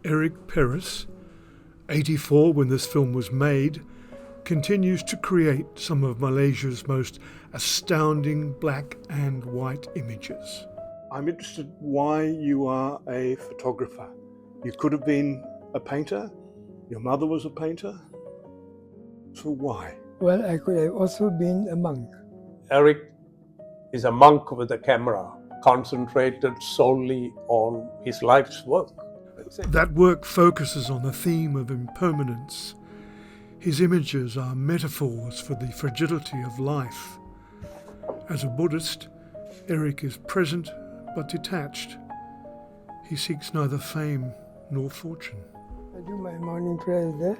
Eric Perez, 84 when this film was made, continues to create some of Malaysia's most astounding black and white images. I'm interested why you are a photographer. You could have been a painter, your mother was a painter, so why? Well, I could have also been a monk. Eric is a monk with a camera, concentrated solely on his life's work. That work focuses on the theme of impermanence. His images are metaphors for the fragility of life. As a Buddhist, Eric is present but detached. He seeks neither fame nor fortune. I do my morning prayers there,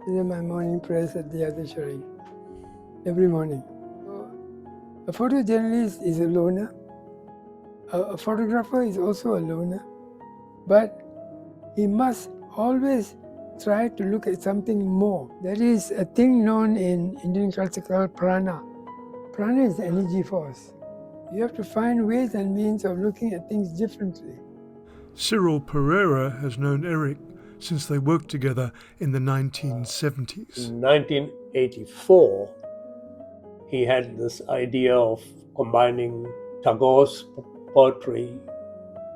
and then my morning prayers at the other shrine, every morning. A photojournalist is a loner. A photographer is also a loner, but he must always try to look at something more. There is a thing known in Indian culture called prana. Prana is the energy force. You have to find ways and means of looking at things differently. Cyril Pereira has known Eric since they worked together in the 1970s. In 1984, he had this idea of combining Tagore's poetry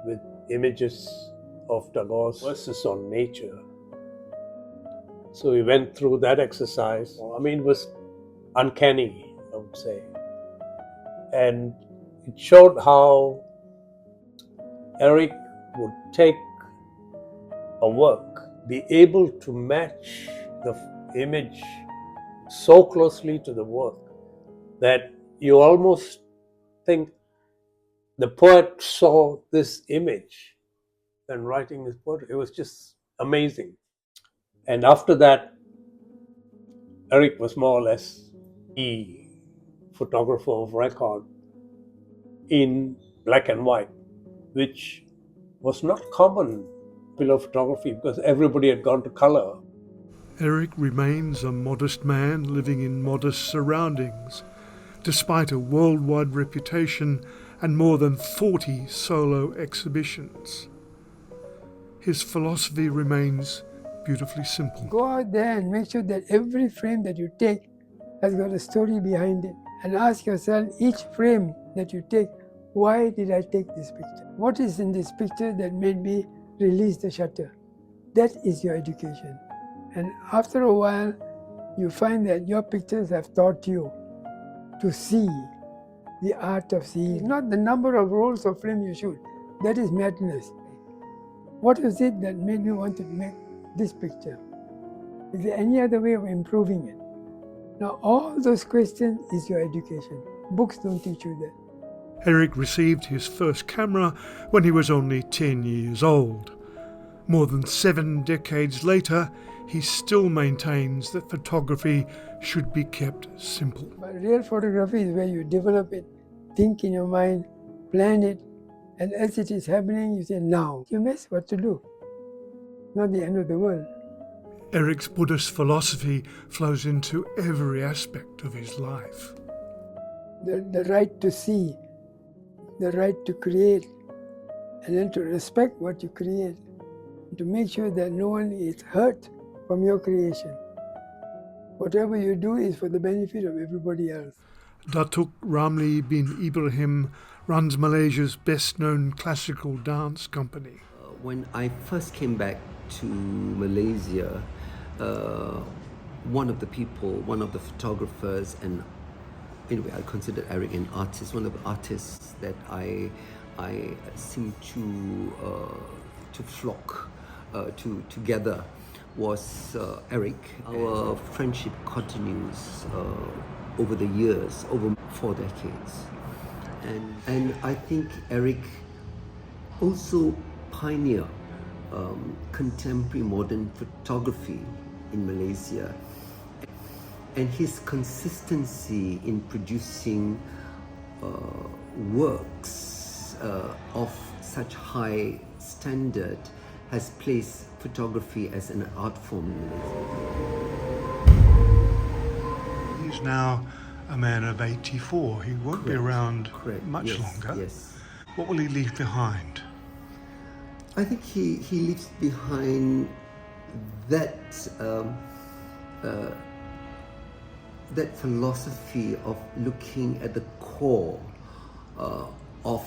with images of Tagore's verses on nature. So we went through that exercise. I mean, it was uncanny, I would say. And it showed how Eric would take a work, be able to match the image so closely to the work that you almost think the poet saw this image and writing his poetry. It was just amazing. And after that, Eric was more or less the photographer of record in black and white, which was not common in photography because everybody had gone to color. Eric remains a modest man living in modest surroundings, despite a worldwide reputation and more than 40 solo exhibitions. His philosophy remains beautifully simple. Go out there and make sure that every frame that you take has got a story behind it. And ask yourself, each frame that you take, why did I take this picture? What is in this picture that made me release the shutter? That is your education. And after a while, you find that your pictures have taught you to see the art of seeing. Not the number of rolls of film you shoot. That is madness. What is it that made me want to make this picture? Is there any other way of improving it? Now, all those questions is your education. Books don't teach you that. Eric received his first camera when he was only 10 years old. More than 7 decades later, he still maintains that photography should be kept simple. But real photography is where you develop it, think in your mind, plan it, and as it is happening, you say, now. You miss what to do. Not the end of the world. Eric's Buddhist philosophy flows into every aspect of his life. The right to see, the right to create, and then to respect what you create, to make sure that no one is hurt from your creation. Whatever you do is for the benefit of everybody else. Datuk Ramli bin Ibrahim runs Malaysia's best-known classical dance company. When I first came back to Malaysia, one of the photographers, and anyway, I consider Eric an artist, one of the artists that I seem to flock together was Eric. Our friendship continues over the years, over 4 decades. And I think Eric also pioneered contemporary modern photography in Malaysia. And his consistency in producing works of such high standard has placed photography as an art form in Malaysia. He's now a man of 84. He won't be around much longer. Yes. What will he leave behind? I think he leaves behind that that philosophy of looking at the core of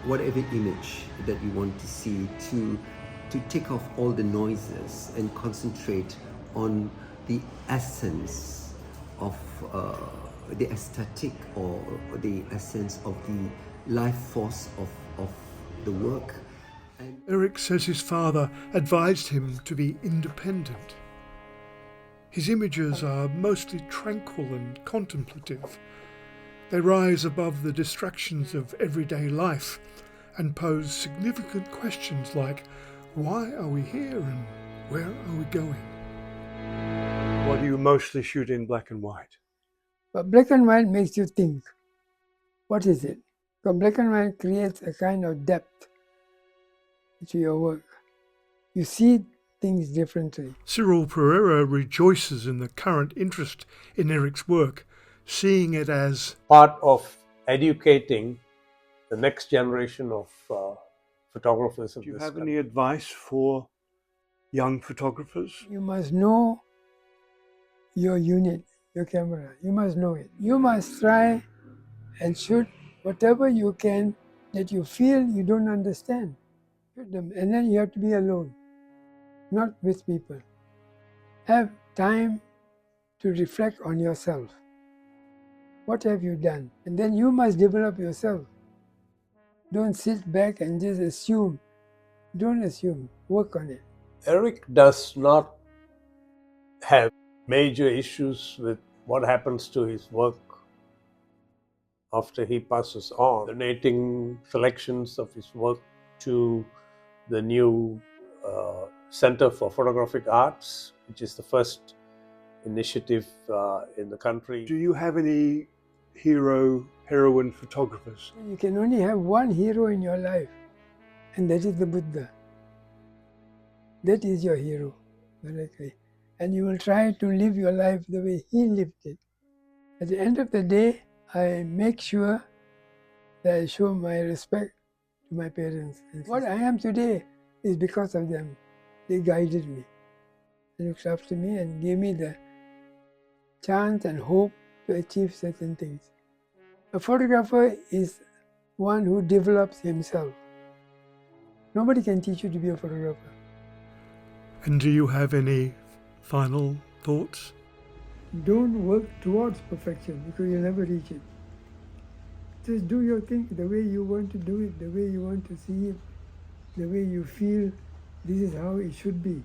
whatever image that you want to see, to take off all the noises and concentrate on the essence of the aesthetic, or the essence of the life force of the work. And Eric says his father advised him to be independent. His images are mostly tranquil and contemplative. They rise above the distractions of everyday life and pose significant questions like, why are we here and where are we going? What do you mostly shoot in black and white? But black and white makes you think. What is it? Because black and white creates a kind of depth to your work. You see things differently. Cyril Pereira rejoices in the current interest in Eric's work, seeing it as part of educating the next generation of photographers of Do you this have country. any advice for young photographers? You must know your unit, your camera. You must know it. You must try and shoot whatever you can that you feel you don't understand. Shoot them. And then you have to be alone, not with people. Have time to reflect on yourself. What have you done? And then you must develop yourself. Don't sit back and just assume. Don't assume. Work on it. Eric does not have major issues with what happens to his work after he passes on, donating selections of his work to the new Center for Photographic Arts, which is the first initiative in the country. Do you have any heroine photographers? You can only have one hero in your life, and that is the Buddha. That is your hero, directly. And you will try to live your life the way he lived it. At the end of the day, I make sure that I show my respect to my parents. And what I am today is because of them. They guided me, they looked after me and gave me the chance and hope to achieve certain things. A photographer is one who develops himself. Nobody can teach you to be a photographer. And do you have any final thoughts? Don't work towards perfection because you'll never reach it. Just do your thing the way you want to do it, the way you want to see it, the way you feel this is how it should be.